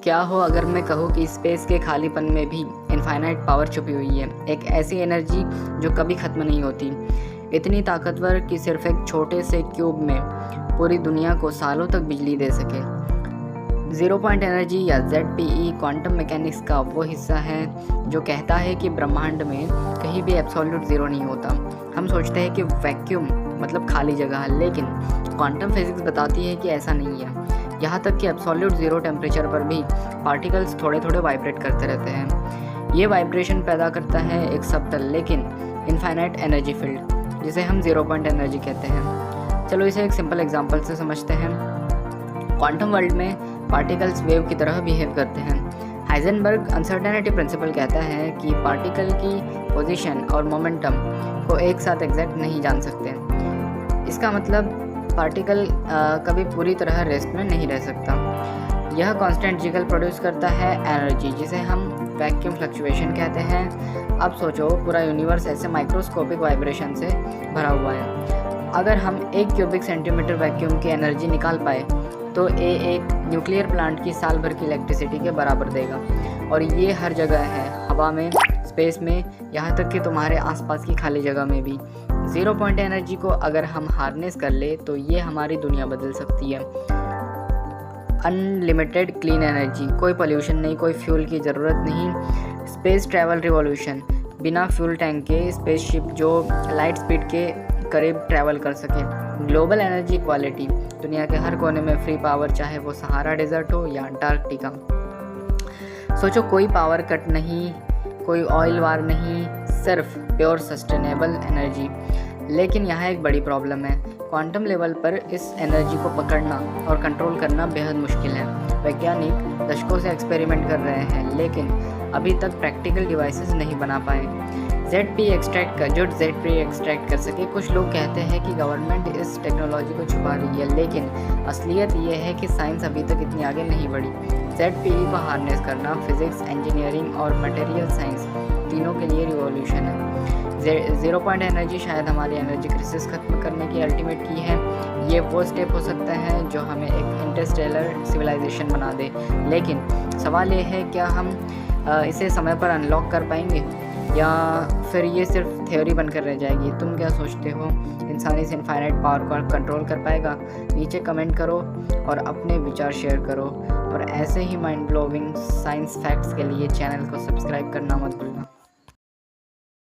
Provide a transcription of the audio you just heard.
क्या हो अगर मैं कहूँ कि स्पेस के खालीपन में भी इनफाइनाइट पावर छुपी हुई है, एक ऐसी एनर्जी जो कभी ख़त्म नहीं होती, इतनी ताकतवर कि सिर्फ एक छोटे से क्यूब में पूरी दुनिया को सालों तक बिजली दे सके। ज़ीरो पॉइंट एनर्जी या ZPE क्वांटम मैकेनिक्स का वो हिस्सा है जो कहता है कि ब्रह्मांड में कहीं भी एब्सोल्यूट ज़ीरो नहीं होता। हम सोचते हैं कि वैक्यूम मतलब खाली जगह है, लेकिन क्वांटम फिजिक्स बताती है कि ऐसा नहीं है। यहाँ तक कि एब्सोल्यूट ज़ीरो टेम्परेचर पर भी पार्टिकल्स थोड़े थोड़े वाइब्रेट करते रहते हैं। ये वाइब्रेशन पैदा करता है एक सबटल लेकिन इनफाइनाइट एनर्जी फील्ड, जिसे हम ज़ीरो पॉइंट एनर्जी कहते हैं। चलो इसे एक सिंपल एग्जांपल से समझते हैं। क्वांटम वर्ल्ड में पार्टिकल्स वेव की तरह बिहेव करते हैं। हाइजेनबर्ग अनसर्टेनिटी प्रिंसिपल कहता है कि पार्टिकल की पोजीशन और मोमेंटम को एक साथ एग्जैक्ट नहीं जान सकते। इसका मतलब पार्टिकल कभी पूरी तरह रेस्ट में नहीं रह सकता। यह कांस्टेंट जिगल प्रोड्यूस करता है एनर्जी, जिसे हम वैक्यूम फ्लक्चुएशन कहते हैं। अब सोचो, पूरा यूनिवर्स ऐसे माइक्रोस्कोपिक वाइब्रेशन से भरा हुआ है। अगर हम 1 क्यूबिक सेंटीमीटर वैक्यूम की एनर्जी निकाल पाए तो ये एक न्यूक्लियर प्लांट की साल भर की इलेक्ट्रिसिटी के बराबर देगा। और ये हर जगह है, हवा में, स्पेस में, यहाँ तक कि तुम्हारे आसपास की खाली जगह में भी। ज़ीरो पॉइंट एनर्जी को अगर हम हार्नेस कर ले तो ये हमारी दुनिया बदल सकती है। अनलिमिटेड क्लीन एनर्जी, कोई पोल्यूशन नहीं, कोई फ्यूल की ज़रूरत नहीं। स्पेस ट्रैवल रिवॉल्यूशन, बिना फ्यूल टैंक के स्पेसशिप जो लाइट स्पीड के करीब ट्रैवल कर सके। ग्लोबल एनर्जी इक्वालिटी, दुनिया के हर कोने में फ्री पावर, चाहे वो सहारा डेजर्ट हो या अंटार्कटिका। सोचो, कोई पावर कट नहीं, कोई ऑयल वार नहीं, सिर्फ प्योर सस्टेनेबल एनर्जी। लेकिन यहाँ एक बड़ी प्रॉब्लम है। क्वांटम लेवल पर इस एनर्जी को पकड़ना और कंट्रोल करना बेहद मुश्किल है। वैज्ञानिक दशकों से एक्सपेरिमेंट कर रहे हैं, लेकिन अभी तक प्रैक्टिकल डिवाइसेस नहीं बना पाए ZPE एक्सट्रैक्ट कर सके। कुछ लोग कहते हैं कि गवर्नमेंट इस टेक्नोलॉजी को छुपा रही है, लेकिन असलियत ये है कि साइंस अभी तक इतनी आगे नहीं बढ़ी। ZPE को हार्नेस करना फिजिक्स, इंजीनियरिंग और मटेरियल साइंस तीनों के लिए रिवॉल्यूशन है। ज़ीरो पॉइंट एनर्जी शायद हमारी एनर्जी क्राइसिस खत्म करने की अल्टीमेट की है। ये वो स्टेप हो सकता है जो हमें एक इंटरस्टेलर सिविलाइजेशन बना दे। लेकिन सवाल ये है, क्या हम इसे समय पर अनलॉक कर पाएंगे या फिर ये सिर्फ थ्योरी बनकर रह जाएगी? तुम क्या सोचते हो? इंसान इस इनफाइनाइट पावर को कंट्रोल कर पाएगा? नीचे कमेंट करो और अपने विचार शेयर करो। और ऐसे ही माइंड ब्लोविंग साइंस फैक्ट्स के लिए चैनल को सब्सक्राइब करना मत भूलना।